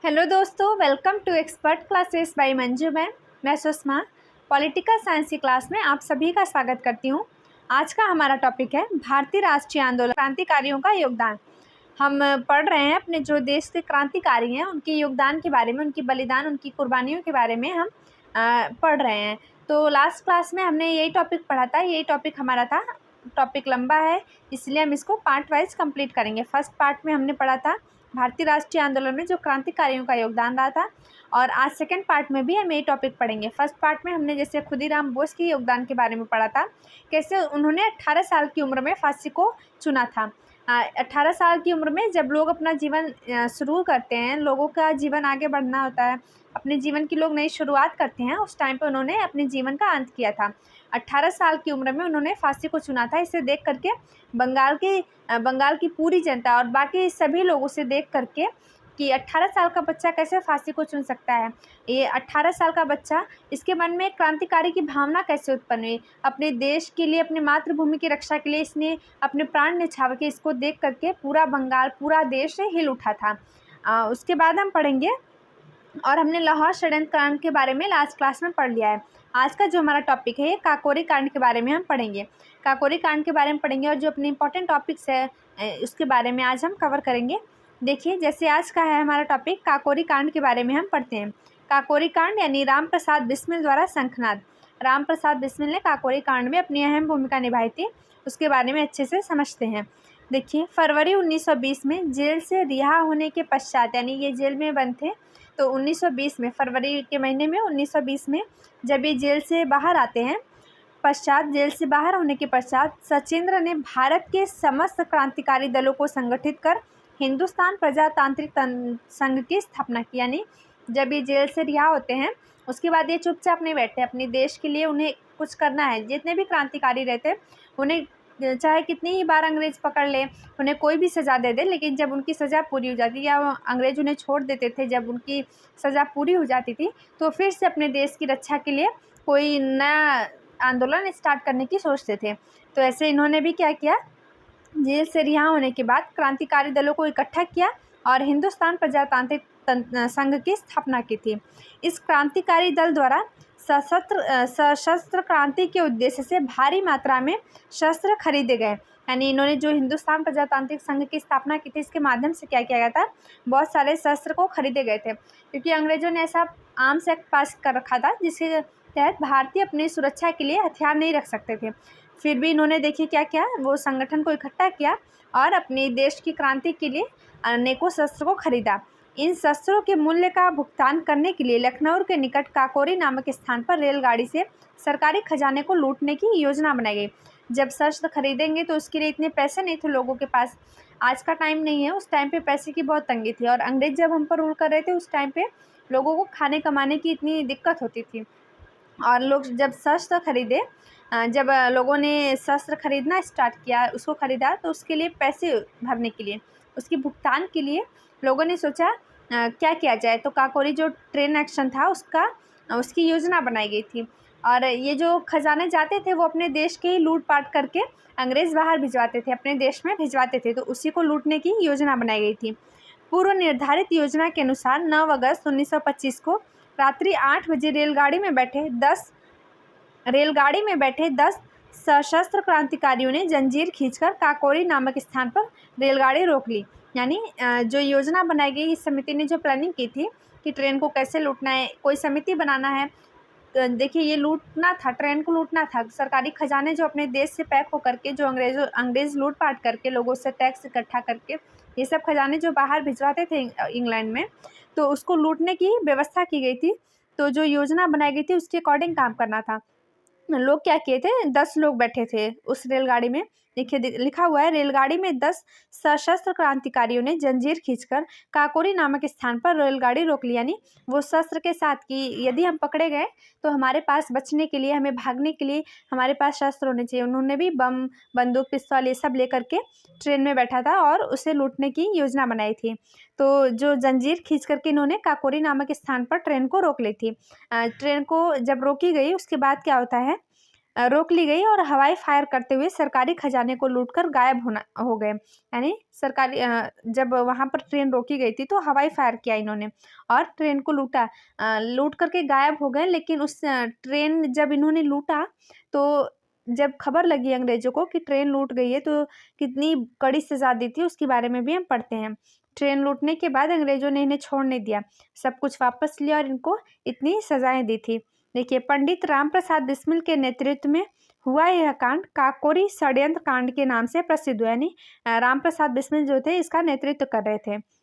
Hello दोस्तों, welcome to expert classes by Manju ma'am. मैं Sushma political science की क्लास में आप सभी का स्वागत करती हूँ। आज का हमारा टॉपिक है भारतीय राष्ट्रीय आंदोलन क्रांतिकारियों का योगदान। हम पढ़ रहे हैं अपने जो देश के क्रांतिकारी हैं उनके योगदान के बारे में, उनकी बलिदान, उनकी कुर्बानियों के बारे में हम पढ़ रहे हैं। तो लास्ट क्लास में हमने यही टॉपिक पढ़ा था, यही टॉपिक हमारा था। टॉपिक लंबा है इसलिए हम इसको पार्ट वाइज कंप्लीट करेंगे। फर्स्ट पार्ट में हमने पढ़ा था भारतीय राष्ट्रीय आंदोलन में जो क्रांतिकारियों का योगदान रहा था, और आज सेकंड पार्ट में भी हम यही टॉपिक पढ़ेंगे। फर्स्ट पार्ट में हमने जैसे खुदीराम बोस के योगदान के बारे में पढ़ा था, कैसे उन्होंने 18 साल की उम्र में फांसी को चुना था। 18 साल की उम्र में जब लोग अपना जीवन शुरू करते हैं, लोगों का जीवन आगे बढ़ना होता है, अपने जीवन की लोग नई शुरुआत करते हैं, उस टाइम पे उन्होंने अपने जीवन का अंत किया था। 18 साल की उम्र में उन्होंने फांसी को चुना था। इसे देख करके बंगाल की पूरी जनता और बाकी सभी लोगों से देख करके कि 18 साल का बच्चा कैसे फांसी को चुन सकता है, ये 18 साल का बच्चा, इसके मन में क्रांतिकारी की भावना कैसे उत्पन्न हुई। अपने देश के लिए, अपनी मातृभूमि की रक्षा के लिए इसने अपने प्राण न्यौछावर के। इसको देख करके पूरा बंगाल, पूरा देश हिल उठा था। उसके बाद हम पढ़ेंगे, और हमने लाहौर षड्यंत्र कांड के बारे में लास्ट क्लास में पढ़ लिया है। आज का जो हमारा टॉपिक है, काकोरी कांड के बारे में हम पढ़ेंगे। काकोरी कांड के बारे में पढ़ेंगे और जो अपने इंपॉर्टेंट टॉपिक्स है उसके बारे में आज हम कवर करेंगे। देखिए, जैसे आज का है हमारा टॉपिक काकोरी कांड के बारे में हम पढ़ते हैं। काकोरी कांड यानी राम प्रसाद बिस्मिल द्वारा शंखनाद। राम प्रसाद बिस्मिल ने काकोरी कांड में अपनी अहम भूमिका निभाई थी, उसके बारे में अच्छे से समझते हैं। देखिए, फरवरी 1920 में जेल से रिहा होने के पश्चात, यानी ये जेल में बंद थे, तो 1920 में, फरवरी के महीने में 1920 में जब ये जेल से बाहर आते हैं, जेल से बाहर होने के पश्चात सचिंद्र ने भारत के समस्त क्रांतिकारी दलों को संगठित कर हिंदुस्तान प्रजातांत्रिक संघ की स्थापना की। यानी जब ये जेल से रिहा होते हैं उसके बाद ये चुपचाप नहीं बैठते, अपने देश के लिए उन्हें कुछ करना है। जितने भी क्रांतिकारी रहते उन्हें चाहे कितनी ही बार अंग्रेज पकड़ ले, उन्हें कोई भी सज़ा दे दे, लेकिन जब उनकी सज़ा पूरी हो जाती या अंग्रेज उन्हें छोड़ देते थे, जब उनकी सज़ा पूरी हो जाती थी, तो फिर से अपने देश की रक्षा के लिए कोई नया आंदोलन स्टार्ट करने की सोचते थे। तो ऐसे इन्होंने भी क्या किया, जेल से रिहा होने के बाद क्रांतिकारी दलों को इकट्ठा किया और हिंदुस्तान प्रजातांत्रिक संघ की स्थापना की थी। इस क्रांतिकारी दल द्वारा सशस्त्र क्रांति के उद्देश्य से भारी मात्रा में शस्त्र खरीदे गए। यानी इन्होंने जो हिंदुस्तान प्रजातांत्रिक संघ की स्थापना की थी, इसके माध्यम से क्या किया गया था, बहुत सारे शस्त्र को खरीदे गए थे, क्योंकि अंग्रेजों ने ऐसा आर्म्स एक्ट पास कर रखा था जिसके तहत भारतीय अपनी सुरक्षा के लिए हथियार नहीं रख सकते थे। फिर भी इन्होंने देखिए क्या किया, वो संगठन को इकट्ठा किया और अपने देश की क्रांति के लिए अनेकों शस्त्र को खरीदा। इन शस्त्रों के मूल्य का भुगतान करने के लिए लखनऊ के निकट काकोरी नामक स्थान पर रेलगाड़ी से सरकारी खजाने को लूटने की योजना बनाई गई। जब शस्त्र खरीदेंगे तो उसके लिए इतने पैसे नहीं थे लोगों के पास, आज का टाइम नहीं है, उस टाइम पे पैसे की बहुत तंगी थी, और अंग्रेज जब हम पर रूल कर रहे थे उस टाइम पे लोगों को खाने कमाने की इतनी दिक्कत होती थी। और लोग जब शस्त्र खरीदे, जब लोगों ने शस्त्र खरीदना स्टार्ट किया, उसको खरीदा, तो उसके लिए पैसे भरने के लिए, उसकी भुगतान के लिए लोगों ने सोचा क्या किया जाए। तो काकोरी जो ट्रेन एक्शन था उसकी योजना बनाई गई थी, और ये जो खजाने जाते थे वो अपने देश के ही लूट पाट करके अंग्रेज़ बाहर भिजवाते थे, अपने देश में भिजवाते थे, तो उसी को लूटने की योजना बनाई गई थी। पूर्व निर्धारित योजना के अनुसार 9 अगस्त 1925 को रात्रि 8 बजे रेलगाड़ी में बैठे 10 सशस्त्र क्रांतिकारियों ने जंजीर खींचकर काकोरी नामक स्थान पर रेलगाड़ी रोक ली। यानी जो योजना बनाई गई, इस समिति ने जो प्लानिंग की थी कि ट्रेन को कैसे लूटना है, कोई समिति बनाना है। देखिए, ये लूटना था, ट्रेन को लूटना था। सरकारी खजाने जो अपने देश से पैक होकर के, जो अंग्रेज़ लूट पाट करके लोगों से टैक्स इकट्ठा करके, ये सब खजाने जो बाहर भिजवाते थे इंग्लैंड में, तो उसको लूटने की व्यवस्था की गई थी। तो जो योजना बनाई गई थी उसके अकॉर्डिंग काम करना था। लोग क्या किए थे, 10 लोग बैठे थे उस रेलगाड़ी में। देखिए लिखा हुआ है, रेलगाड़ी में 10 सशस्त्र क्रांतिकारियों ने जंजीर खींचकर काकोरी नामक स्थान पर रेलगाड़ी रोक ली। यानी वो शस्त्र के साथ कि यदि हम पकड़े गए तो हमारे पास बचने के लिए, हमें भागने के लिए हमारे पास शस्त्र होने चाहिए। उन्होंने भी बम, बंदूक, पिस्तौल ये सब लेकर के ट्रेन में बैठा था और उसे लूटने की योजना बनाई थी। तो जो जंजीर खींच करके इन्होंने काकोरी नामक स्थान पर ट्रेन को रोक ली थी। ट्रेन को जब रोकी गई उसके बाद क्या होता है, रोक ली गई और हवाई फायर करते हुए सरकारी खजाने को लूटकर गायब हो गए। यानी सरकारी जब वहाँ पर ट्रेन रोकी गई थी तो हवाई फायर किया इन्होंने और ट्रेन को लूट करके गायब हो गए। लेकिन उस ट्रेन जब इन्होंने लूटा तो जब खबर लगी अंग्रेजों को कि ट्रेन लूट गई है तो कितनी कड़ी सजा दी थी उसके बारे में भी हम पढ़ते हैं। ट्रेन लूटने के बाद अंग्रेजों ने इन्हें छोड़ नहीं दिया, सब कुछ वापस लिया और इनको इतनी सजाएं दी थी। देखिए, पंडित राम प्रसाद बिस्मिल के नेतृत्व में हुआ यह कांड काकोरी षड्यंत्र कांड के नाम से प्रसिद्ध हुआ। यानी राम प्रसाद बिस्मिल जो थे इसका नेतृत्व कर रहे थे।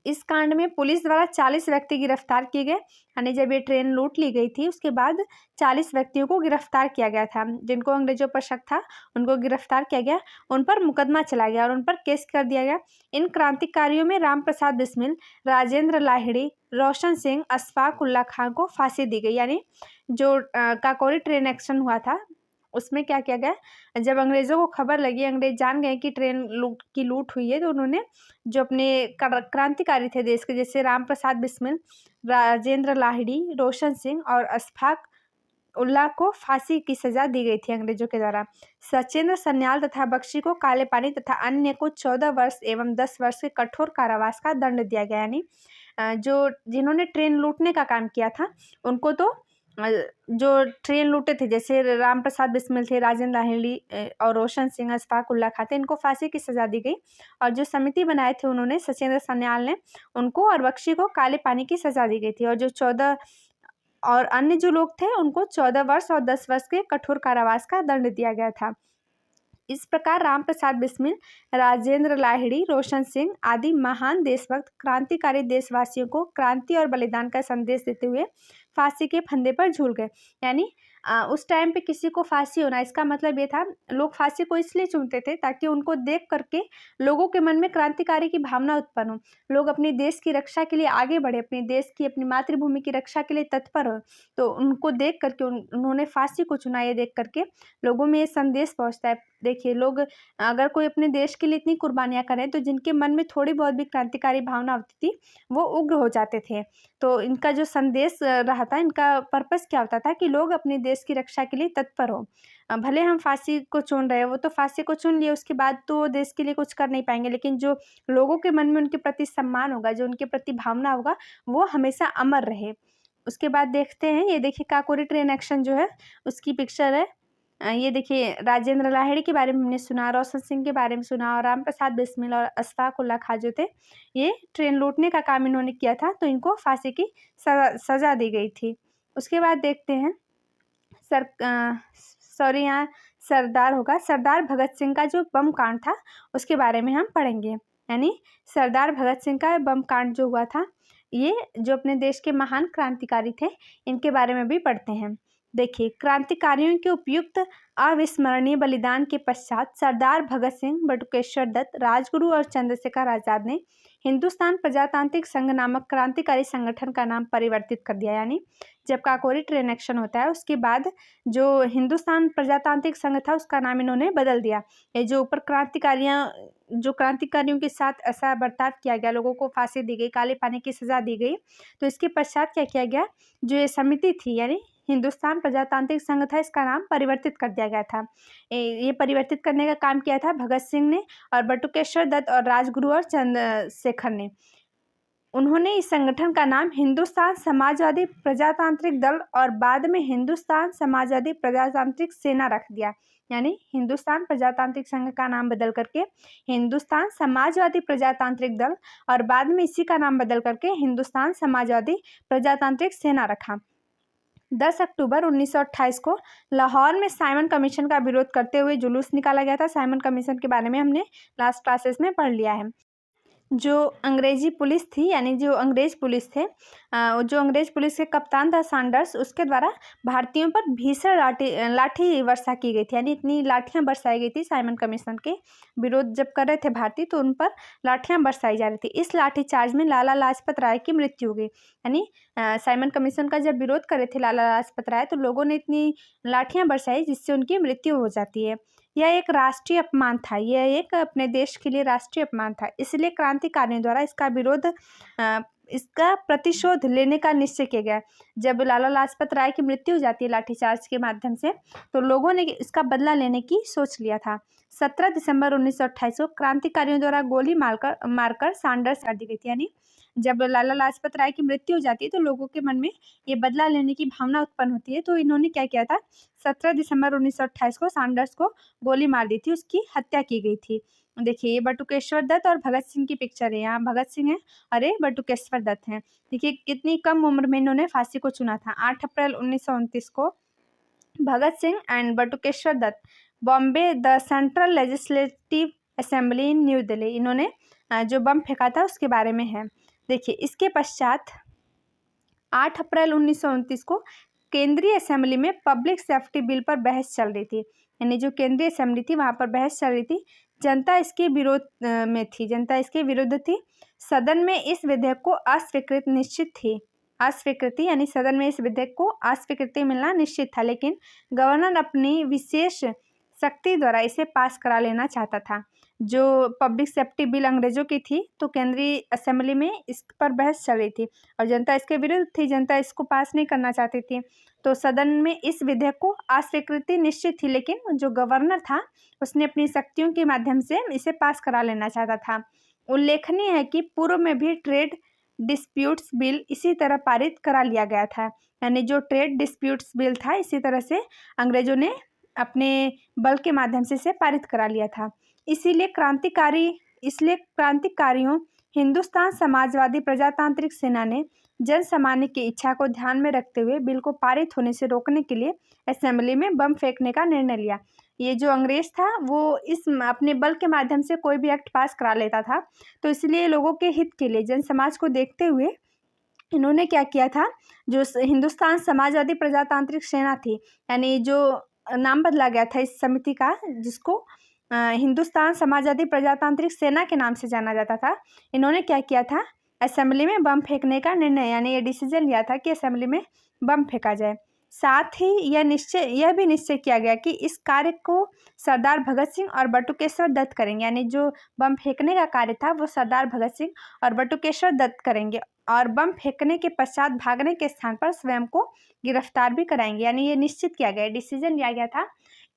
इस कांड में पुलिस द्वारा 40 व्यक्ति गिरफ्तार किए गए। यानी जब ये ट्रेन लूट ली गई थी उसके बाद 40 व्यक्तियों को गिरफ्तार किया गया था। जिनको अंग्रेजों पर शक था उनको गिरफ्तार किया गया, उन पर मुकदमा चला गया और उन पर केस कर दिया गया। इन क्रांतिकारियों में राम प्रसाद बिस्मिल, राजेंद्र लाहिड़ी, रोशन सिंह, अशफाक उल्ला खां को फांसी दी गई। यानी जो काकोरी ट्रेन एक्शन हुआ था उसमें क्या किया गया, जब अंग्रेज़ों को खबर लगी, अंग्रेज जान गए कि ट्रेन लूट हुई है, तो उन्होंने जो अपने क्रांतिकारी थे देश के, जैसे राम प्रसाद बिस्मिल, राजेंद्र लाहिड़ी, रोशन सिंह और अशफाक उल्ला को फांसी की सजा दी गई थी अंग्रेजों के द्वारा। सचेंद्र सन्याल तथा बख्शी को काले पानी तथा अन्य को 14 वर्ष एवं 10 वर्ष के कठोर कारावास का दंड दिया गया। यानी जिन्होंने ट्रेन लूटने का काम किया था उनको तो जो ट्रेन लूटे थे, जैसे राम प्रसाद बिस्मिल थे, राजेंद्र लाहिड़ी और रोशन सिंह, अशफाक उल्ला खां थे, इनको फांसी की सजा दी गई। और जो समिति बनाए थे उन्होंने, सचेंद्र सन्याल ने, उनको और बख्शी को काले पानी की सजा दी गई थी। और जो 14 और अन्य जो लोग थे उनको 14 वर्ष और 10 वर्ष के कठोर कारावास का दंड दिया गया था। इस प्रकार राम प्रसाद बिस्मिल, राजेंद्र लाहिड़ी, रोशन सिंह आदि महान देशभक्त क्रांतिकारी देशवासियों को क्रांति और बलिदान का संदेश देते हुए फांसी के फंदे पर झूल गए। यानी उस टाइम पे किसी को फांसी होना, इसका मतलब ये था, लोग फांसी को इसलिए चुनते थे ताकि उनको देख करके लोगों के मन में क्रांतिकारी की भावना उत्पन्न हो, लोग अपने देश की रक्षा के लिए आगे बढ़े, अपने देश की, अपनी मातृभूमि की रक्षा के लिए तत्पर हो। तो उनको देख करके उन्होंने फांसी को चुना। ये देख करके लोगों में ये संदेश पहुँचता है। देखिए, लोग अगर कोई अपने देश के लिए इतनी कुर्बानियाँ करें तो जिनके मन में थोड़ी बहुत भी क्रांतिकारी भावना होती थी वो उग्र हो जाते थे। तो इनका जो संदेश रहा था, इनका पर्पस क्या होता था कि लोग अपने देश की रक्षा के लिए तत्पर हो। भले हम फांसी को चुन रहे हैं, वो तो फांसी को चुन लिए, उसके बाद तो देश के लिए कुछ कर नहीं पाएंगे, लेकिन जो लोगों के मन में उनके प्रति सम्मान होगा, जो उनके प्रति भावना होगा, वो हमेशा अमर रहे। उसके बाद देखते हैं, ये देखिए काकोरी ट्रेन एक्शन जो है उसकी पिक्चर है। ये देखिए, राजेंद्र लाहिड़ी के बारे में हमने सुना, रोशन सिंह के बारे में सुना, और राम प्रसाद बिस्मिल और अशफाक उल्ला खां जो थे, ये ट्रेन लूटने का काम इन्होंने किया था, तो इनको फांसी की सजा दी गई थी। उसके बाद देखते हैं यहाँ सरदार होगा, सरदार भगत सिंह का जो बम कांड था उसके बारे में हम पढ़ेंगे। यानी सरदार भगत सिंह का बम कांड जो हुआ था, ये जो अपने देश के महान क्रांतिकारी थे, इनके बारे में भी पढ़ते हैं। देखिए, क्रांतिकारियों के उपयुक्त अविस्मरणीय बलिदान के पश्चात सरदार भगत सिंह, बटुकेश्वर दत्त, राजगुरु और चंद्रशेखर आज़ाद ने हिंदुस्तान प्रजातांत्रिक संघ नामक क्रांतिकारी संगठन का नाम परिवर्तित कर दिया। यानी जब काकोरी ट्रेन एक्शन होता है उसके बाद जो हिंदुस्तान प्रजातांत्रिक संघ था उसका नाम इन्होंने बदल दिया। ये जो ऊपर क्रांतिकारियों के साथ ऐसा बर्ताव किया गया, लोगों को फांसी दी गई, काले पानी की सजा दी गई, तो इसके पश्चात क्या किया गया, जो ये समिति थी यानी हिंदुस्तान प्रजातांत्रिक संघ था, इसका नाम परिवर्तित कर दिया गया था। ये परिवर्तित करने का काम किया था भगत सिंह ने और बटुकेश्वर दत्त और राजगुरु और चंद्रशेखर ने। उन्होंने इस संगठन का नाम हिंदुस्तान समाजवादी प्रजातांत्रिक दल और बाद में हिंदुस्तान समाजवादी प्रजातांत्रिक सेना रख दिया। यानी हिंदुस्तान प्रजातांत्रिक संघ का नाम बदल करके हिंदुस्तान समाजवादी प्रजातांत्रिक दल और बाद में इसी का नाम बदल करके हिंदुस्तान समाजवादी प्रजातांत्रिक सेना रखा। 10 अक्टूबर 1928 को लाहौर में साइमन कमीशन का विरोध करते हुए जुलूस निकाला गया था। साइमन कमीशन के बारे में हमने लास्ट क्लासेस में पढ़ लिया है। जो अंग्रेजी पुलिस थी, यानी जो अंग्रेज पुलिस थे, जो अंग्रेज पुलिस के कप्तान था सैंडर्स, उसके द्वारा भारतीयों पर भीषण लाठी वर्षा की गई थी। यानी इतनी लाठियां बरसाई गई थी, साइमन कमीशन के विरोध जब कर रहे थे भारतीय तो उन पर लाठियां बरसाई जा रही थी। इस लाठी चार्ज में लाला लाजपत राय की मृत्यु हो गई। यानी साइमन कमीशन का जब विरोध कर रहे थे लाला लाजपत राय, तो लोगों ने इतनी लाठियां बरसाई जिससे उनकी मृत्यु हो जाती है। यह एक राष्ट्रीय अपमान था, यह एक अपने देश के लिए राष्ट्रीय अपमान था, इसलिए क्रांतिकारियों द्वारा इसका विरोध इसका प्रतिशोध लेने का निश्चय किया गया। जब लाला लाजपत राय की मृत्यु हो जाती है लाठीचार्ज के माध्यम से, तो लोगों ने इसका बदला लेने की सोच लिया था। 17 दिसंबर 1928 को क्रांतिकारियों द्वारा गोली मारकर सांडर्स कर दी गई थी। यानी जब लाला लाजपत राय की मृत्यु हो जाती है तो लोगों के मन में ये बदला लेने की भावना उत्पन्न होती है। तो इन्होंने क्या किया था, 17 दिसंबर 1928 को सांडर्स को गोली मार दी थी, उसकी हत्या की गई थी। देखिए ये बटुकेश्वर दत्त और भगत सिंह की पिक्चर है। यहाँ भगत सिंह है और ये बटुकेश्वर दत्त हैं। देखिए कितनी कम उम्र में इन्होंने फांसी को चुना था। 8 अप्रैल 1929 को Bhagat Singh and Batukeshwar Dutt bombed the central legislative assembly in new Delhi, इन्होंने जो बम फेंका था उसके बारे में है। देखिए इसके पश्चात 8 अप्रैल 1929 को केंद्रीय असेंबली में पब्लिक सेफ्टी बिल पर बहस चल रही थी। यानी जो केंद्रीय असेंबली थी वहाँ पर बहस चल रही थी। जनता इसके विरोध में थी, जनता इसके विरुद्ध थी। सदन में इस विधेयक को अस्वीकृत निश्चित थी। अस्वीकृति यानी सदन में इस विधेयक को अस्वीकृति मिलना निश्चित था, लेकिन गवर्नर अपनी विशेष शक्ति द्वारा इसे पास करा लेना चाहता था। जो पब्लिक सेफ्टी बिल अंग्रेजों की थी, तो केंद्रीय असेंबली में इस पर बहस चल रही थी और जनता इसके विरुद्ध थी, जनता इसको पास नहीं करना चाहती थी। तो सदन में इस विधेयक को अस्वीकृति निश्चित थी, लेकिन जो गवर्नर था उसने अपनी शक्तियों के माध्यम से इसे पास करा लेना चाहता था। उल्लेखनीय है कि पूर्व में भी ट्रेड डिस्प्यूट्स बिल इसी तरह पारित करा लिया गया था। यानी जो ट्रेड डिस्प्यूट्स बिल था इसी तरह से अंग्रेजों ने अपने बल के माध्यम से इसे पारित करा लिया था। इसलिए क्रांतिकारियों हिंदुस्तान समाजवादी प्रजातांत्रिक सेना ने जन सामान्य की इच्छा को ध्यान में रखते हुए बिल को पारित होने से रोकने के लिए असेंबली में बम फेंकने का निर्णय लिया। ये जो अंग्रेज था वो इस अपने बल के माध्यम से कोई भी एक्ट पास करा लेता था, तो इसलिए लोगों के हित के लिए, जन समाज को देखते हुए इन्होंने क्या किया था, जो हिंदुस्तान समाजवादी प्रजातांत्रिक सेना थी, यानी जो नाम बदला गया था इस समिति का, जिसको हिंदुस्तान समाजवादी प्रजातांत्रिक सेना के नाम से जाना जाता था, इन्होंने क्या किया था, असेंबली में बम फेंकने का निर्णय यानी ये डिसीजन लिया था कि असेंबली में बम फेंका जाए। साथ ही यह भी निश्चय किया गया कि इस कार्य को सरदार भगत सिंह और बटुकेश्वर दत्त करेंगे। यानी जो बम फेंकने का कार्य था वो सरदार भगत सिंह और बटुकेश्वर दत्त करेंगे और बम फेंकने के पश्चात भागने के स्थान पर स्वयं को गिरफ्तार भी कराएंगे। यानी ये निश्चित किया गया, डिसीजन लिया गया था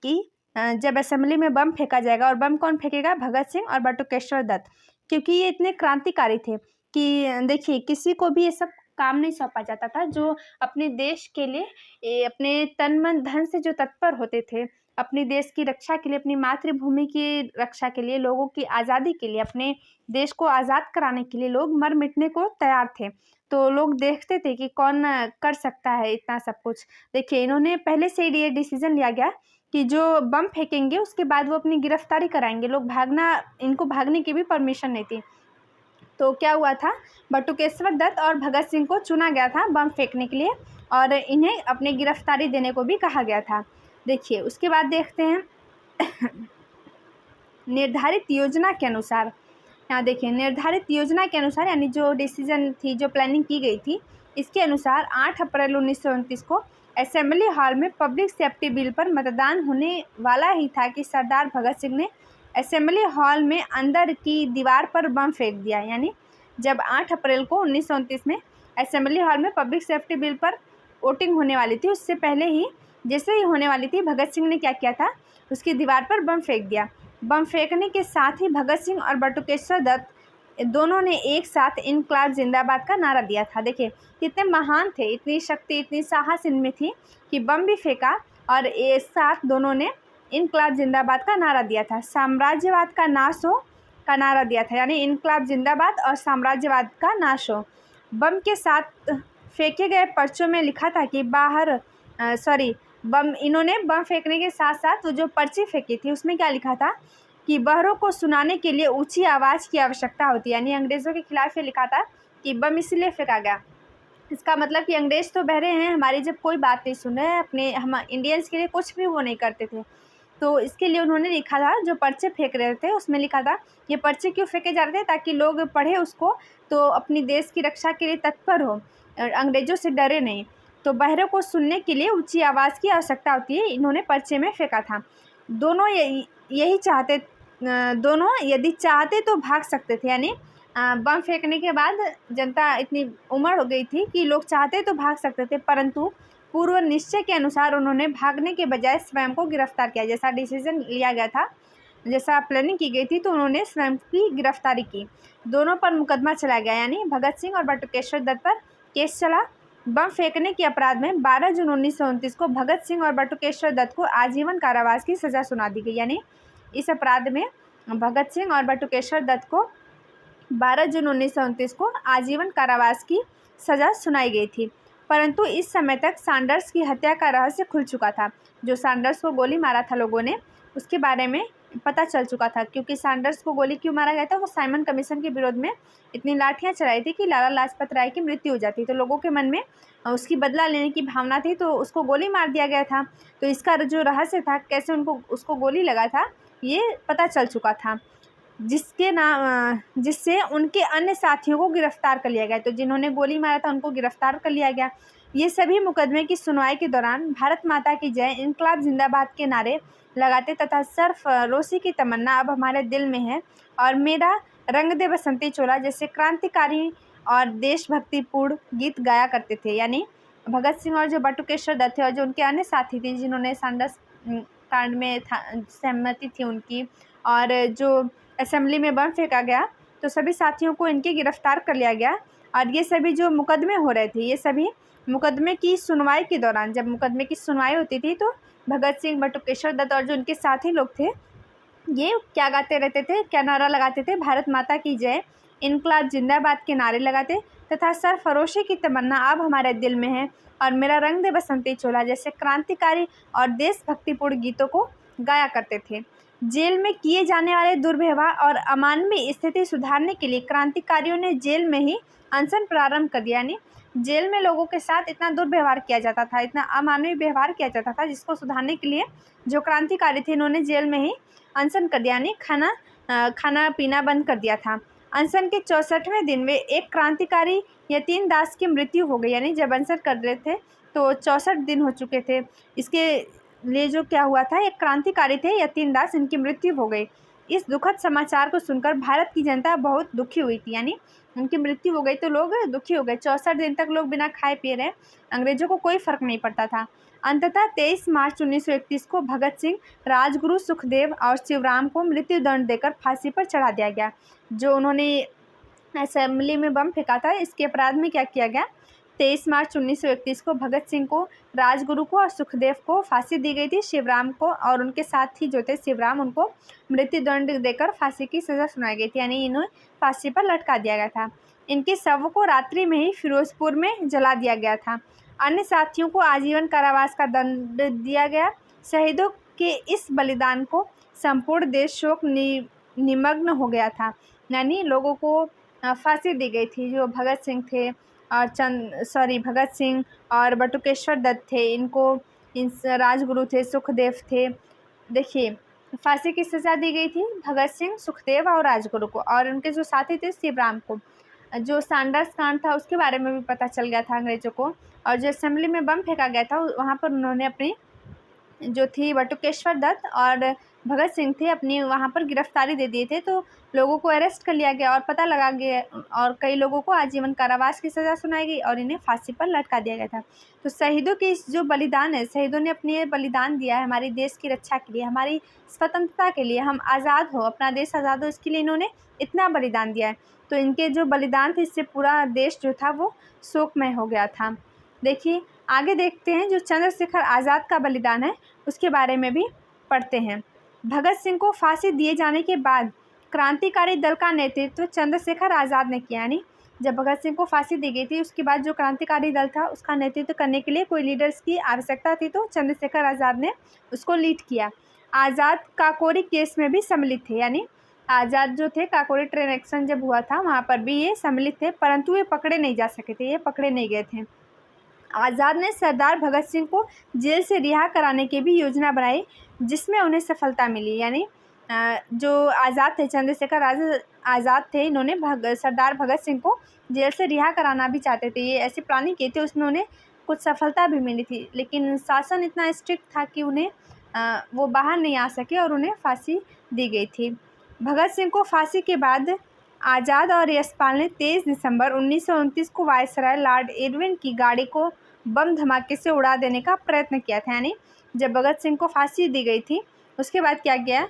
कि जब असेंबली में बम फेंका जाएगा, और बम कौन फेंकेगा, भगत सिंह और बटुकेश्वर दत्त, क्योंकि ये इतने क्रांतिकारी थे कि देखिए किसी को भी ये सब काम नहीं सौंपा जाता था। जो अपने देश के लिए अपने तन मन धन से जो तत्पर होते थे, अपने देश की रक्षा के लिए, अपनी मातृभूमि की रक्षा के लिए, लोगों की आज़ादी के लिए, अपने देश को आज़ाद कराने के लिए लोग मर मिटने को तैयार थे। तो लोग देखते थे कि कौन कर सकता है इतना सब कुछ। देखिए इन्होंने पहले से ही ये डिसीजन लिया गया कि जो बम फेंकेंगे उसके बाद वो अपनी गिरफ्तारी कराएंगे। लोग इनको भागने की भी परमिशन नहीं थी। तो क्या हुआ था, बटुकेश्वर दत्त और भगत सिंह को चुना गया था बम फेंकने के लिए और इन्हें अपनी गिरफ्तारी देने को भी कहा गया था। देखिए उसके बाद देखते हैं निर्धारित योजना के अनुसार। यहाँ देखिए निर्धारित योजना के अनुसार यानी जो डिसीजन थी, जो प्लानिंग की गई थी, इसके अनुसार 8 अप्रैल 1929 को असेंबली हॉल में पब्लिक सेफ्टी बिल पर मतदान होने वाला ही था कि सरदार भगत सिंह ने असेंबली हॉल में अंदर की दीवार पर बम फेंक दिया। यानी जब 8 अप्रैल को 1929 में असेंबली हॉल में पब्लिक सेफ्टी बिल पर वोटिंग होने वाली थी, उससे पहले ही जैसे ही होने वाली थी, भगत सिंह ने क्या किया था, उसकी दीवार पर बम फेंक दिया। बम फेंकने के साथ ही भगत सिंह और बटुकेश्वर दत्त दोनों ने एक साथ इनकलाब जिंदाबाद का नारा दिया था। देखिए कितने महान थे, इतनी शक्ति, इतनी साहस इनमें थी कि बम भी फेंका और एक साथ दोनों ने इनकलाब जिंदाबाद का नारा दिया था। साम्राज्यवाद का नाश हो का नारा दिया था, यानी इनकलाब जिंदाबाद और साम्राज्यवाद का नाश हो। बम के साथ फेंके गए पर्चों में लिखा था कि इन्होंने बम फेंकने के साथ साथ जो पर्ची फेंकी थी उसमें क्या लिखा था कि बहरों को सुनाने के लिए ऊंची आवाज़ की आवश्यकता होती है। यानी अंग्रेज़ों के खिलाफ ये लिखा था कि बम इसलिए फेंका गया, इसका मतलब कि अंग्रेज़ तो बहरे हैं, हमारी जब कोई बात नहीं सुन रहे हैं, अपने हम इंडियंस के लिए कुछ भी वो नहीं करते थे। तो इसके लिए उन्होंने लिखा था, जो पर्चे फेंक रहे थे उसमें लिखा था ये पर्चे क्यों फेंके जा रहे थे, ताकि लोग पढ़े उसको तो अपनी देश की रक्षा के लिए तत्पर हो, अंग्रेज़ों से डरे नहीं। तो बहरों को सुनने के लिए ऊंची आवाज़ की आवश्यकता होती है, इन्होंने पर्चे में फेंका था। दोनों यही चाहते, दोनों यदि चाहते तो भाग सकते थे, यानी बम फेंकने के बाद जनता इतनी उमड़ हो गई थी कि लोग चाहते तो भाग सकते थे, परंतु पूर्व निश्चय के अनुसार उन्होंने भागने के बजाय स्वयं को गिरफ्तार किया। जैसा डिसीजन लिया गया था, जैसा प्लानिंग की गई थी, तो उन्होंने स्वयं की गिरफ्तारी की। दोनों पर मुकदमा चला गया, यानी भगत सिंह और बटुकेश्वर दत्त पर केस चला। बम फेंकने के अपराध में 12 जून 1929 को भगत सिंह और बटुकेश्वर दत्त को आजीवन कारावास की सज़ा सुना दी गई। यानी इस अपराध में भगत सिंह और बटुकेश्वर दत्त को 12 जून 1929 को आजीवन कारावास की सज़ा सुनाई गई थी। परंतु इस समय तक सैंडर्स की हत्या का रहस्य खुल चुका था। जो सैंडर्स को गोली मारा था लोगों ने, उसके बारे में पता चल चुका था, क्योंकि सैंडर्स को गोली क्यों मारा गया था, वो साइमन कमीशन के विरोध में इतनी लाठियां चलाई थी कि लाला लाजपत राय की मृत्यु हो जाती। तो लोगों के मन में उसकी बदला लेने की भावना थी, तो उसको गोली मार दिया गया था। तो इसका जो रहस्य था, कैसे उसको गोली लगा था, ये पता चल चुका था, जिससे उनके अन्य साथियों को गिरफ्तार कर लिया गया। तो जिन्होंने गोली मारा था उनको गिरफ्तार कर लिया गया। ये सभी मुकदमे की सुनवाई के दौरान भारत माता की जय, इनकलाब जिंदाबाद के नारे लगाते तथा सरफरोशी की तमन्ना अब हमारे दिल में है और मेरा रंग दे बसंती चोला जैसे क्रांतिकारी और देशभक्तिपूर्ण गीत गाया करते थे। यानी भगत सिंह और जो बटुकेश्वर दत्त थे और जो उनके अन्य साथी थे, जिन्होंने सैंडर्स कांड में सहमति थी उनकी, और जो असेंबली में बम फेंका गया, तो सभी साथियों को इनके गिरफ्तार कर लिया गया। और ये सभी जो मुकदमे हो रहे थे, ये सभी मुकदमे की सुनवाई के दौरान, जब मुकदमे की सुनवाई होती थी, तो भगत सिंह, बटुकेश्वर दत्त और जो उनके साथी लोग थे, ये क्या गाते रहते थे, क्या नारा लगाते थे, भारत माता की जय, इनकलाब जिंदाबाद के नारे लगाते तथा सरफरोशी की तमन्ना अब हमारे दिल में है और मेरा रंग दे बसंती चोला जैसे क्रांतिकारी और देशभक्तिपूर्ण गीतों को गाया करते थे। जेल में किए जाने वाले दुर्व्यवहार और अमानवीय स्थिति सुधारने के लिए क्रांतिकारियों ने जेल में ही अनशन प्रारंभ कर दिया। यानी जेल में लोगों के साथ इतना दुर्व्यवहार किया जाता था, इतना अमानवीय व्यवहार किया जाता था, जिसको सुधारने के लिए जो क्रांतिकारी थे, इन्होंने जेल में ही अनशन कर दिया, यानी खाना पीना बंद कर दिया था। अनशन के 64वें दिन में एक क्रांतिकारी यतीन दास की मृत्यु हो गई। यानी जब अनशन कर रहे थे तो 64 दिन हो चुके थे। इसके लिए जो क्या हुआ था, एक क्रांतिकारी थे यतीन दास, इनकी मृत्यु हो गई। इस दुखद समाचार को सुनकर भारत की जनता बहुत दुखी हुई थी। यानी उनकी मृत्यु हो गई तो लोग दुखी हो गए। 64 दिन तक लोग बिना खाए पिए रहे, अंग्रेजों को कोई फर्क नहीं पड़ता था। अंततः 23 मार्च 1931 को भगत सिंह, राजगुरु सुखदेव और शिवराम को मृत्यु दंड देकर फांसी पर चढ़ा दिया गया। जो उन्होंने असेंबली में बम फेंका था, इसके अपराध में क्या किया गया, 23 मार्च 1931 को भगत सिंह को, राजगुरु को और सुखदेव को फांसी दी गई थी। शिवराम को और उनके साथी जो थे शिवराम, उनको मृत्यु दंड देकर फांसी की सज़ा सुनाई गई थी, यानी इन्हें फांसी पर लटका दिया गया था। इनके शव को रात्रि में ही फिरोजपुर में जला दिया गया था। अन्य साथियों को आजीवन कारावास का दंड दिया गया। शहीदों के इस बलिदान को संपूर्ण देश शोक निमग्न हो गया था। यानी लोगों को फांसी दी गई थी। जो भगत सिंह थे और भगत सिंह और बटुकेश्वर दत्त थे, इनको राजगुरु थे, सुखदेव थे, देखिए फांसी की सज़ा दी गई थी भगत सिंह, सुखदेव और राजगुरु को, और उनके जो साथी थे शिवराम को। जो सैंडर्स कांड था उसके बारे में भी पता चल गया था अंग्रेजों को, और जो असेंबली में बम फेंका गया था वहाँ पर उन्होंने अपनी जो थी बटुकेश्वर दत्त और भगत सिंह थे, अपनी वहाँ पर गिरफ्तारी दे दिए थे। तो लोगों को अरेस्ट कर लिया गया और पता लगा गया, और कई लोगों को आजीवन कारावास की सज़ा सुनाई गई और इन्हें फांसी पर लटका दिया गया था। तो शहीदों के इस जो बलिदान है, शहीदों ने अपने बलिदान दिया है हमारी देश की रक्षा के लिए, हमारी स्वतंत्रता के लिए, हम आज़ाद हो, अपना देश आज़ाद हो, इसके लिए इन्होंने इतना बलिदान दिया है। तो इनके जो बलिदान थे, इससे पूरा देश जो था वो शोकमय हो गया था। देखिए आगे देखते हैं, जो चंद्रशेखर आज़ाद का बलिदान है उसके बारे में भी पढ़ते हैं। भगत सिंह को फांसी दिए जाने के बाद क्रांतिकारी दल का नेतृत्व चंद्रशेखर आज़ाद ने किया। यानी जब भगत सिंह को फांसी दी गई थी, उसके बाद जो क्रांतिकारी दल था उसका नेतृत्व करने के लिए कोई लीडर्स की आवश्यकता थी, तो चंद्रशेखर आज़ाद ने उसको लीड किया। आज़ाद काकोरी केस में भी सम्मिलित थे। यानी आज़ाद जो थे, काकोरी ट्रेन एक्शन जब हुआ था वहाँ पर भी ये सम्मिलित थे, परंतु ये पकड़े नहीं जा सके थे, ये पकड़े नहीं गए थे। आज़ाद ने सरदार भगत सिंह को जेल से रिहा कराने की भी योजना बनाई, जिसमें उन्हें सफलता मिली। यानी जो आज़ाद थे, चंद्रशेखर आज़ाद थे, इन्होंने सरदार भगत सिंह को जेल से रिहा कराना भी चाहते थे, ये ऐसी प्लानिंग की थी, उसमें उन्हें कुछ सफलता भी मिली थी। लेकिन शासन इतना स्ट्रिक्ट था कि उन्हें वो बाहर नहीं आ सके और उन्हें फांसी दी गई थी। भगत सिंह को फांसी के बाद आज़ाद और यशपाल ने 23 दिसंबर 1929 को वायसराय लॉर्ड इरविन की गाड़ी को बम धमाके से उड़ा देने का प्रयत्न किया था। यानी जब भगत सिंह को फांसी दी गई थी उसके बाद क्या किया,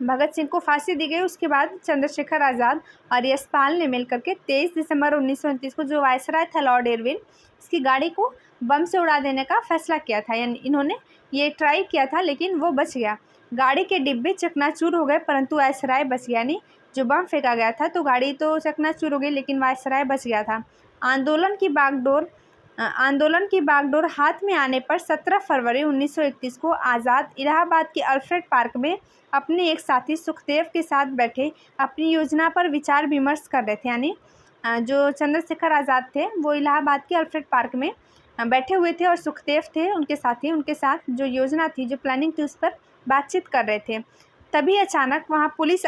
भगत सिंह को फांसी दी गई, उसके बाद चंद्रशेखर आज़ाद और यशपाल ने मिलकर के 23 दिसंबर 1929 को जो वायसराय था लॉर्ड इरविन, इसकी गाड़ी को बम से उड़ा देने का फैसला किया था। यानी इन्होंने ये ट्राई किया था लेकिन वो बच गया। गाड़ी के डिब्बे चकनाचूर हो गए परंतु वायसराय बच गया। यानी जो बम फेंका गया था तो गाड़ी तो चकनाचूर हो गई लेकिन वायसराय बच गया था। आंदोलन की बागडोर हाथ में आने पर 17 फरवरी 1931 को आज़ाद इलाहाबाद के अल्फ्रेड पार्क में अपने एक साथी सुखदेव के साथ बैठे अपनी योजना पर विचार विमर्श कर रहे थे। यानी जो चंद्रशेखर आज़ाद थे वो इलाहाबाद के अल्फ्रेड पार्क में बैठे हुए थे और सुखदेव थे उनके साथी, उनके साथ जो योजना थी, जो प्लानिंग थी, उस पर बातचीत कर रहे थे। तभी अचानक वहाँ पुलिस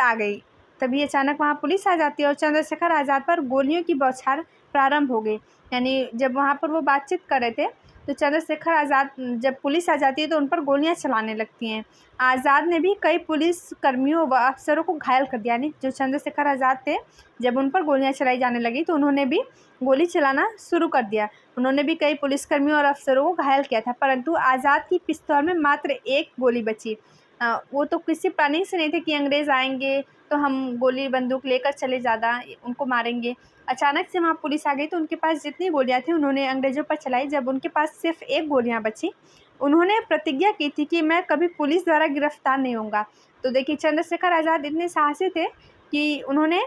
आ जाती है और चंद्रशेखर आज़ाद पर गोलियों की बौछार प्रारंभ हो गई। यानी जब वहाँ पर वो बातचीत कर रहे थे तो चंद्रशेखर आज़ाद, जब पुलिस आ जाती है तो उन पर गोलियां चलाने लगती हैं। आज़ाद ने भी कई पुलिस कर्मियों व अफसरों को घायल कर दिया। यानी जो चंद्रशेखर आज़ाद थे, जब उन पर गोलियां चलाई जाने लगी तो उन्होंने भी गोली चलाना शुरू कर दिया। उन्होंने भी कई पुलिसकर्मियों और अफसरों को घायल किया था, परंतु आज़ाद की पिस्तौल में मात्र एक गोली बची। वो तो किसी प्लानिंग से नहीं थे कि अंग्रेज़ आएंगे तो हम गोली बंदूक लेकर चले, ज़्यादा उनको मारेंगे। अचानक से वहाँ पुलिस आ गई तो उनके पास जितनी गोलियाँ थी उन्होंने अंग्रेज़ों पर चलाई। जब उनके पास सिर्फ एक गोलियाँ बची, उन्होंने प्रतिज्ञा की थी कि मैं कभी पुलिस द्वारा गिरफ्तार नहीं होऊंगा। तो देखिए चंद्रशेखर आज़ाद इतने साहसी थे कि उन्होंने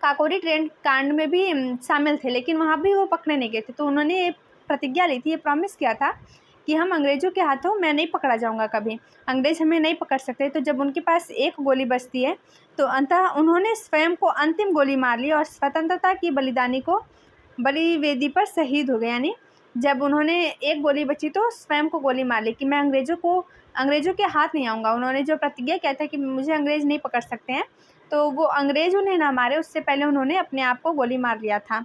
काकोरी ट्रेन कांड में भी शामिल थे लेकिन वहाँ भी वो पकड़े नहीं गए थे। तो उन्होंने ये प्रतिज्ञा ली थी, ये प्रॉमिस किया था कि हम अंग्रेज़ों के हाथों मैं नहीं पकड़ा जाऊंगा, कभी अंग्रेज़ हमें नहीं पकड़ सकते। तो जब उनके पास एक गोली बचती है तो अंततः उन्होंने स्वयं को अंतिम गोली मार ली और स्वतंत्रता की बलिदानी को बलिवेदी पर शहीद हो गए। यानी जब उन्होंने एक गोली बची तो स्वयं को गोली मार ली कि मैं अंग्रेज़ों के हाथ नहीं आऊँगा। उन्होंने जो प्रतिज्ञा किया था कि मुझे अंग्रेज़ नहीं पकड़ सकते हैं, तो वो अंग्रेज़ उन्हें ना मारे उससे पहले उन्होंने अपने आप को गोली मार लिया था।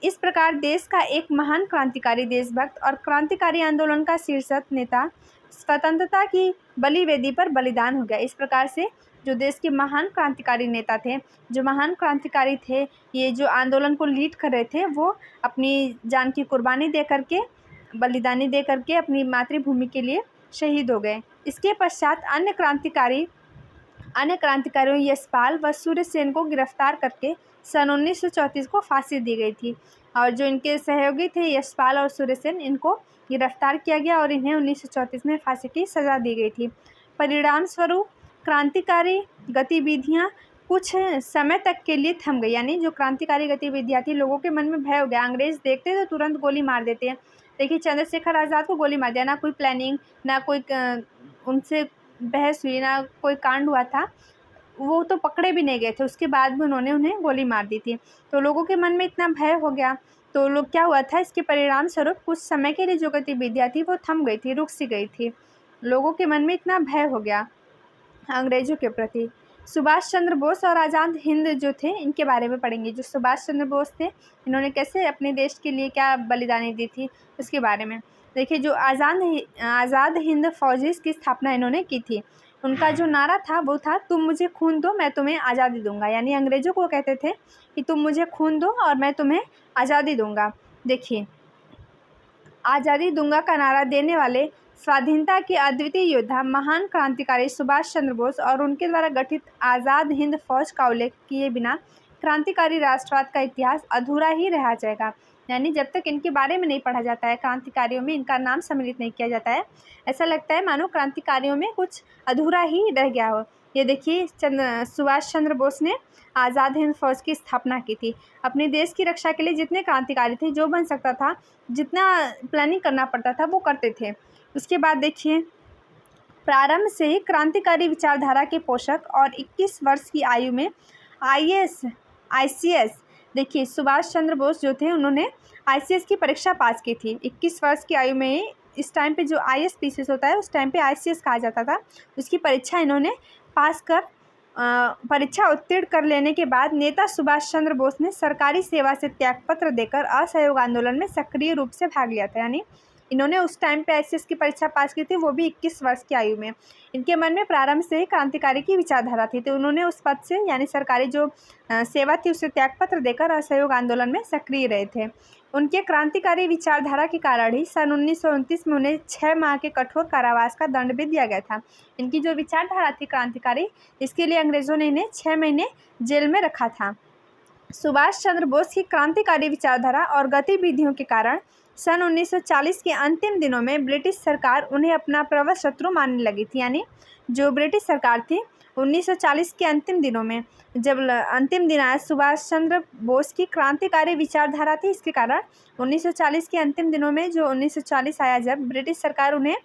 इस प्रकार देश का एक महान क्रांतिकारी, देशभक्त और क्रांतिकारी आंदोलन का शीर्षक नेता स्वतंत्रता की बलिवेदी पर बलिदान हो गया। इस प्रकार से जो देश के महान क्रांतिकारी नेता थे, जो महान क्रांतिकारी थे, ये जो आंदोलन को लीड कर रहे थे, वो अपनी जान की कुर्बानी दे करके, बलिदानी दे करके अपनी मातृभूमि के लिए शहीद हो गए। इसके पश्चात अन्य क्रांतिकारियों यशपाल व सूर्यसेन को गिरफ्तार करके सन 1934 को फांसी दी गई थी और जो इनके सहयोगी थे यशपाल और सूर्यसेन, इनको गिरफ्तार किया गया और इन्हें 1934 में फांसी की सज़ा दी गई थी। परिणाम स्वरूप क्रांतिकारी गतिविधियां कुछ समय तक के लिए थम गई। यानी जो क्रांतिकारी गतिविधियां थी, लोगों के मन में भय हो गया, अंग्रेज़ देखते तो तुरंत गोली मार देते हैं। देखिए चंद्रशेखर आज़ाद को गोली मार दिया, ना कोई प्लानिंग, ना कोई उनसे बहस हुई, ना कोई कांड हुआ था, वो तो पकड़े भी नहीं गए थे, उसके बाद भी उन्होंने उन्हें गोली मार दी थी। तो लोगों के मन में इतना भय हो गया तो लोग क्या हुआ था, इसके परिणाम स्वरूप कुछ समय के लिए जो गतिविधियाँ थी वो थम गई थी, रुक सी गई थी। लोगों के मन में इतना भय हो गया अंग्रेज़ों के प्रति। सुभाष चंद्र बोस और आज़ाद हिंद जो थे, इनके बारे में पढ़ेंगे। जो सुभाष चंद्र बोस थे, इन्होंने कैसे अपने देश के लिए क्या बलिदानी दी थी उसके बारे में देखिए। जो आज़ाद हिंद फौजी की स्थापना इन्होंने की थी, उनका जो नारा था वो था, तुम मुझे खून दो मैं तुम्हें आज़ादी दूंगा। यानी अंग्रेज़ों को कहते थे कि तुम मुझे खून दो और मैं तुम्हें आज़ादी दूंगा। देखिए आज़ादी दूंगा का नारा देने वाले स्वाधीनता के अद्वितीय योद्धा महान क्रांतिकारी सुभाष चंद्र बोस और उनके द्वारा गठित आज़ाद हिंद फौज का उल्लेख किए बिना क्रांतिकारी राष्ट्रवाद का इतिहास अधूरा ही रह जाएगा। यानी जब तक इनके बारे में नहीं पढ़ा जाता है, क्रांतिकारियों में इनका नाम सम्मिलित नहीं किया जाता है, ऐसा लगता है मानो क्रांतिकारियों में कुछ अधूरा ही रह गया हो। ये देखिए सुभाष चंद्र बोस ने आज़ाद हिंद फौज की स्थापना की थी। अपने देश की रक्षा के लिए जितने क्रांतिकारी थे, जो बन सकता था, जितना प्लानिंग करना पड़ता था, वो करते थे। उसके बाद देखिए प्रारंभ से ही क्रांतिकारी विचारधारा के पोषक और 21 वर्ष की आयु में ICS देखिए सुभाष चंद्र बोस जो थे, उन्होंने ICS की परीक्षा पास की थी 21 वर्ष की आयु में ही। इस टाइम पे जो ISPCS होता है, उस टाइम पे ICS कहा जाता था। उसकी परीक्षा इन्होंने पास कर परीक्षा उत्तीर्ण कर लेने के बाद नेता सुभाष चंद्र बोस ने सरकारी सेवा से त्यागपत्र देकर असहयोग आंदोलन में सक्रिय रूप से भाग लिया था। यानी इन्होंने उस टाइम पे एसएस की परीक्षा पास की थी, वो भी 21 वर्ष की आयु में। इनके मन में प्रारंभ से ही क्रांतिकारी की विचारधारा थी, तो उन्होंने उस पद से यानी सरकारी जो सेवा थी उसे त्यागपत्र देकर असहयोग आंदोलन में सक्रिय रहे थे। उनके क्रांतिकारी विचारधारा के कारण ही सन 1929 में उन्हें 6 माह के कठोर कारावास का दंड भी दिया गया था। इनकी जो विचारधारा थी क्रांतिकारी, इसके लिए अंग्रेजों ने इन्हें 6 महीने जेल में रखा था। सुभाष चंद्र बोस की क्रांतिकारी विचारधारा और गतिविधियों के कारण सन 1940 के अंतिम दिनों में ब्रिटिश सरकार उन्हें अपना प्रबल शत्रु मानने लगी थी। यानी जो ब्रिटिश सरकार थी 1940 के अंतिम दिनों में, जब अंतिम दिन आया, सुभाष चंद्र बोस की क्रांतिकारी विचारधारा थी, इसके कारण 1940 के अंतिम दिनों में जो 1940 आया, जब ब्रिटिश सरकार उन्हें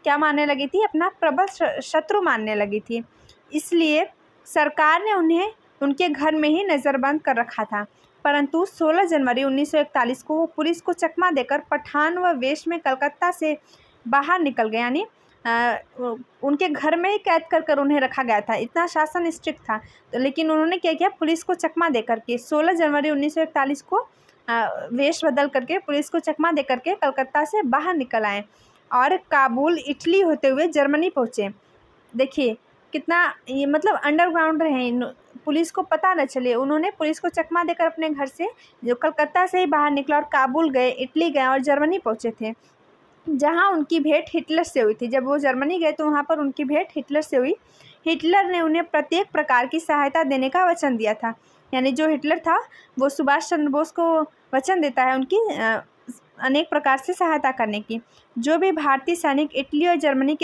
क्या मानने लगी थी, अपना प्रबल शत्रु मानने लगी थी। इसलिए सरकार ने उन्हें उनके घर में ही नज़रबंद कर रखा था। परंतु 16 जनवरी 1941 को वो पुलिस को चकमा देकर पठान व वेश में कलकत्ता से बाहर निकल गए। यानी उनके घर में ही कैद कर उन्हें रखा गया था, इतना शासन स्ट्रिक्ट था। तो लेकिन उन्होंने क्या किया, पुलिस को चकमा दे करके 16 जनवरी 1941 को वेश बदल करके पुलिस को चकमा दे करके कलकत्ता से बाहर निकल आए और काबुल, इटली होते हुए जर्मनी पहुँचे। देखिए कितना ये मतलब अंडरग्राउंड रहे, पुलिस को पता न चले। उन्होंने पुलिस को चकमा देकर अपने घर से जो कलकत्ता से ही बाहर निकला और काबुल गए, इटली गए और जर्मनी पहुँचे थे, जहाँ उनकी भेंट हिटलर से हुई थी। जब वो जर्मनी गए तो वहाँ पर उनकी भेंट हिटलर से हुई। हिटलर ने उन्हें प्रत्येक प्रकार की सहायता देने का वचन दिया था। यानी जो हिटलर था वो सुभाष चंद्र बोस को वचन देता है उनकी अनेक प्रकार से सहायता करने की। जो भी भारतीय सैनिक इटली और जर्मनी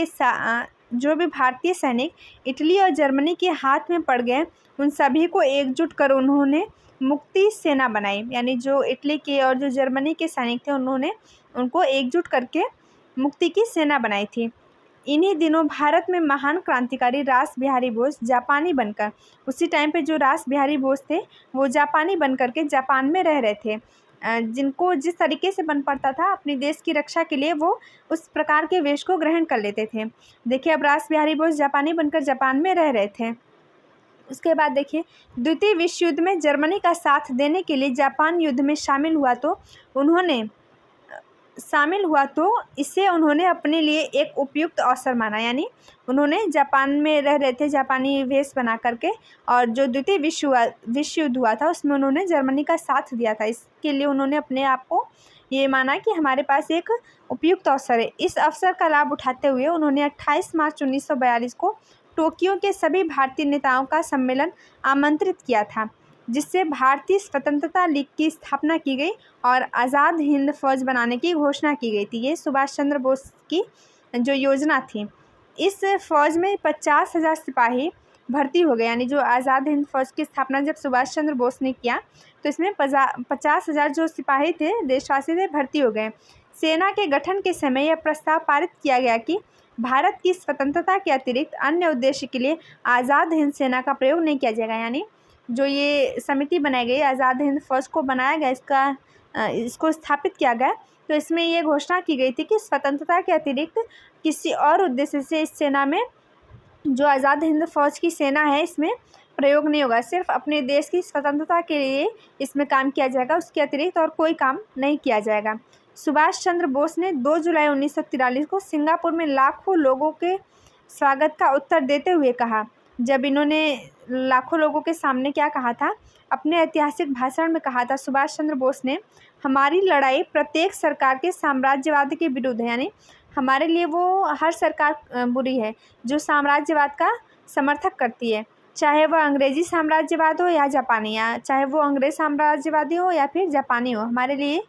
के हाथ में पड़ गए, उन सभी को एकजुट कर उन्होंने मुक्ति सेना बनाई। यानी जो इटली के और जो जर्मनी के सैनिक थे, उन्होंने उनको एकजुट करके मुक्ति की सेना बनाई थी। इन्हीं दिनों भारत में महान क्रांतिकारी रास बिहारी बोस जापानी बनकर, उसी टाइम पे जो रास बिहारी बोस थे वो जापानी बनकर के जापान में रह रहे थे। जिनको जिस तरीके से बन पड़ता था अपने देश की रक्षा के लिए, वो उस प्रकार के वेश को ग्रहण कर लेते थे। देखिए अब रास बिहारी बोस जापानी बनकर जापान में रह रहे थे। उसके बाद देखिए द्वितीय विश्व युद्ध में जर्मनी का साथ देने के लिए जापान युद्ध में शामिल हुआ, तो इसे उन्होंने अपने लिए एक उपयुक्त अवसर माना। यानी उन्होंने जापान में रह रहे थे जापानी वेश बना करके, और जो द्वितीय विश्व युद्ध हुआ था उसमें उन्होंने जर्मनी का साथ दिया था। इसके लिए उन्होंने अपने आप को ये माना कि हमारे पास एक उपयुक्त अवसर है। इस अवसर का लाभ उठाते हुए उन्होंने 28 मार्च 1942 को टोक्यो के सभी भारतीय नेताओं का सम्मेलन आमंत्रित किया था, जिससे भारतीय स्वतंत्रता लीग की स्थापना की गई और आज़ाद हिंद फौज बनाने की घोषणा की गई थी। ये सुभाष चंद्र बोस की जो योजना थी। इस फौज में 50,000 सिपाही भर्ती हो गए। यानी जो आज़ाद हिंद फौज की स्थापना जब सुभाष चंद्र बोस ने किया तो इसमें 50,000 जो सिपाही थे, देशवासी थे, भर्ती हो गए। सेना के गठन के समय यह प्रस्ताव पारित किया गया कि भारत की स्वतंत्रता के अतिरिक्त अन्य उद्देश्य के लिए आज़ाद हिंद सेना का प्रयोग नहीं किया जाएगा। यानी जो ये समिति बनाई गई, आज़ाद हिंद फौज को बनाया गया, इसको स्थापित किया गया, तो इसमें ये घोषणा की गई थी कि स्वतंत्रता के अतिरिक्त किसी और उद्देश्य से इस सेना में, जो आज़ाद हिंद फौज की सेना है, इसमें प्रयोग नहीं होगा। सिर्फ अपने देश की स्वतंत्रता के लिए इसमें काम किया जाएगा, उसके अतिरिक्त और कोई काम नहीं किया जाएगा। सुभाष चंद्र बोस ने 2 जुलाई 1943 को सिंगापुर में लाखों लोगों के स्वागत का उत्तर देते हुए कहा, जब इन्होंने लाखों लोगों के सामने क्या कहा था, अपने ऐतिहासिक भाषण में कहा था सुभाष चंद्र बोस ने, हमारी लड़ाई प्रत्येक सरकार के साम्राज्यवाद के विरुद्ध है। यानी हमारे लिए वो हर सरकार बुरी है जो साम्राज्यवाद का समर्थक करती है, चाहे वह अंग्रेजी साम्राज्यवाद हो या जापानी, या चाहे वो अंग्रेज साम्राज्यवादी हो या फिर जापानी हो। हमारे लिए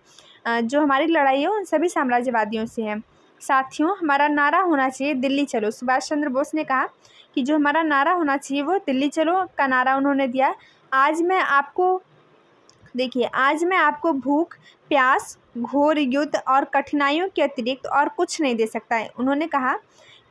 जो हमारी लड़ाई है उन सभी साम्राज्यवादियों से है। साथियों, हमारा नारा होना चाहिए दिल्ली चलो। सुभाष चंद्र बोस ने कहा कि जो हमारा नारा होना चाहिए वो दिल्ली चलो का नारा उन्होंने दिया। आज मैं आपको भूख, प्यास, घोर युद्ध और कठिनाइयों के अतिरिक्त और कुछ नहीं दे सकता है। उन्होंने कहा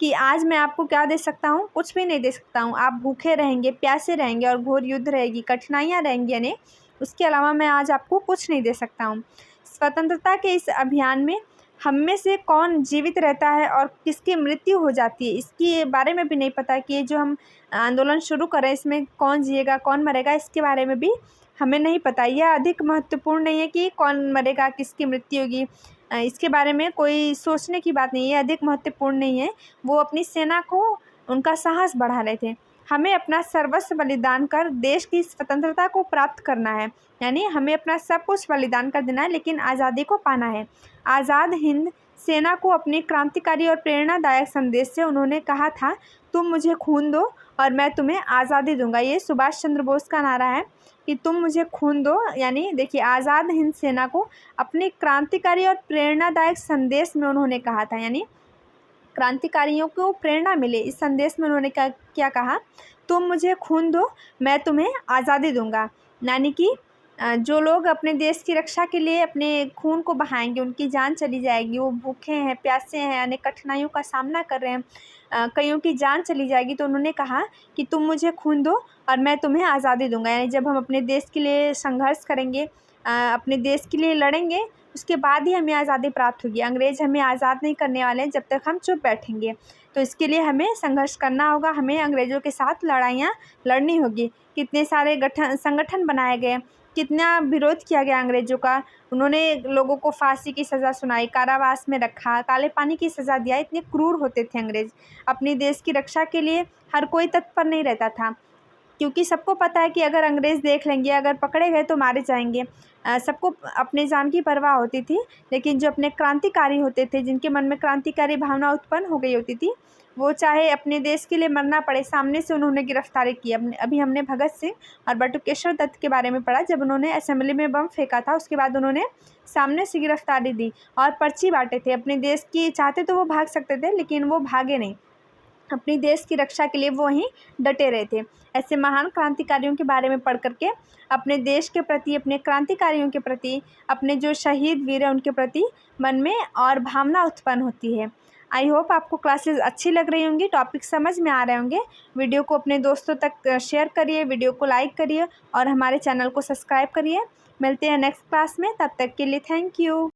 कि आज मैं आपको क्या दे सकता हूँ, कुछ भी नहीं दे सकता हूँ। आप भूखे रहेंगे, प्यासे रहेंगे और घोर युद्ध रहेगी, कठिनाइयाँ रहेंगी, यानी उसके अलावा मैं आज आपको कुछ नहीं दे सकता हूँ। स्वतंत्रता के इस अभियान में हम में से कौन जीवित रहता है और किसकी मृत्यु हो जाती है, इसके बारे में भी नहीं पता कि ये जो हम आंदोलन शुरू करें इसमें कौन जिएगा कौन मरेगा, इसके बारे में भी हमें नहीं पता। यह अधिक महत्वपूर्ण नहीं है कि कौन मरेगा, किसकी मृत्यु होगी, इसके बारे में कोई सोचने की बात नहीं है, अधिक महत्वपूर्ण नहीं है। वो अपनी सेना को उनका साहस बढ़ा रहे थे। हमें अपना सर्वस्व बलिदान कर देश की स्वतंत्रता को प्राप्त करना है, यानी हमें अपना सब कुछ बलिदान कर देना है, लेकिन आज़ादी को पाना है। आज़ाद हिंद सेना को अपने क्रांतिकारी और प्रेरणादायक संदेश से उन्होंने कहा था, तुम मुझे खून दो और मैं तुम्हें आज़ादी दूंगा। ये सुभाष चंद्र बोस का नारा है कि तुम मुझे खून दो, यानी देखिए आज़ाद हिंद सेना को अपने क्रांतिकारी और प्रेरणादायक संदेश में उन्होंने कहा था, यानी क्रांतिकारियों को प्रेरणा मिले। इस संदेश में उन्होंने क्या कहा, तुम मुझे खून दो मैं तुम्हें आज़ादी दूंगा। यानी कि जो लोग अपने देश की रक्षा के लिए अपने खून को बहाएंगे, उनकी जान चली जाएगी। वो भूखे हैं, प्यासे हैं, अनेक कठिनाइयों का सामना कर रहे हैं, कईयों की जान चली जाएगी। तो उन्होंने कहा कि तुम मुझे खून दो और मैं तुम्हें आज़ादी दूंगा। यानी जब हम अपने देश के लिए संघर्ष करेंगे, अपने देश के लिए लड़ेंगे, उसके बाद ही हमें आज़ादी प्राप्त होगी। अंग्रेज़ हमें आज़ाद नहीं करने वाले हैं जब तक हम चुप बैठेंगे। तो इसके लिए हमें संघर्ष करना होगा, हमें अंग्रेज़ों के साथ लड़ाइयाँ लड़नी होगी। कितने सारे संगठन बनाए गए, कितना विरोध किया गया अंग्रेज़ों का। उन्होंने लोगों को फांसी की सज़ा सुनाई, कारावास में रखा, काले पानी की सज़ा दिया। इतने क्रूर होते थे अंग्रेज़। अपने देश की रक्षा के लिए हर कोई तत्पर नहीं रहता था, क्योंकि सबको पता है कि अगर अंग्रेज़ देख लेंगे, अगर पकड़े गए तो मारे जाएंगे। सबको अपने जान की परवाह होती थी। लेकिन जो अपने क्रांतिकारी होते थे, जिनके मन में क्रांतिकारी भावना उत्पन्न हो गई होती थी, वो चाहे अपने देश के लिए मरना पड़े, सामने से उन्होंने गिरफ्तारी की। अभी हमने भगत सिंह और बटुकेश्वर दत्त के बारे में पढ़ा। जब उन्होंने असेंबली में बम फेंका था, उसके बाद उन्होंने सामने से गिरफ्तारी दी और पर्ची बांटे थे। अपने देश की चाहते तो वो भाग सकते थे, लेकिन वो भागे नहीं। अपनी देश की रक्षा के लिए वो वहीं डटे रहे थे। ऐसे महान क्रांतिकारियों के बारे में पढ़ करके अपने देश के प्रति, अपने क्रांतिकारियों के प्रति, अपने जो शहीद वीर हैं उनके प्रति मन में और भावना उत्पन्न होती है। आई होप आपको क्लासेस अच्छी लग रही होंगी, टॉपिक समझ में आ रहे होंगे। वीडियो को अपने दोस्तों तक शेयर करिए, वीडियो को लाइक करिए और हमारे चैनल को सब्सक्राइब करिए। मिलते हैं नेक्स्ट क्लास में, तब तक के लिए थैंक यू।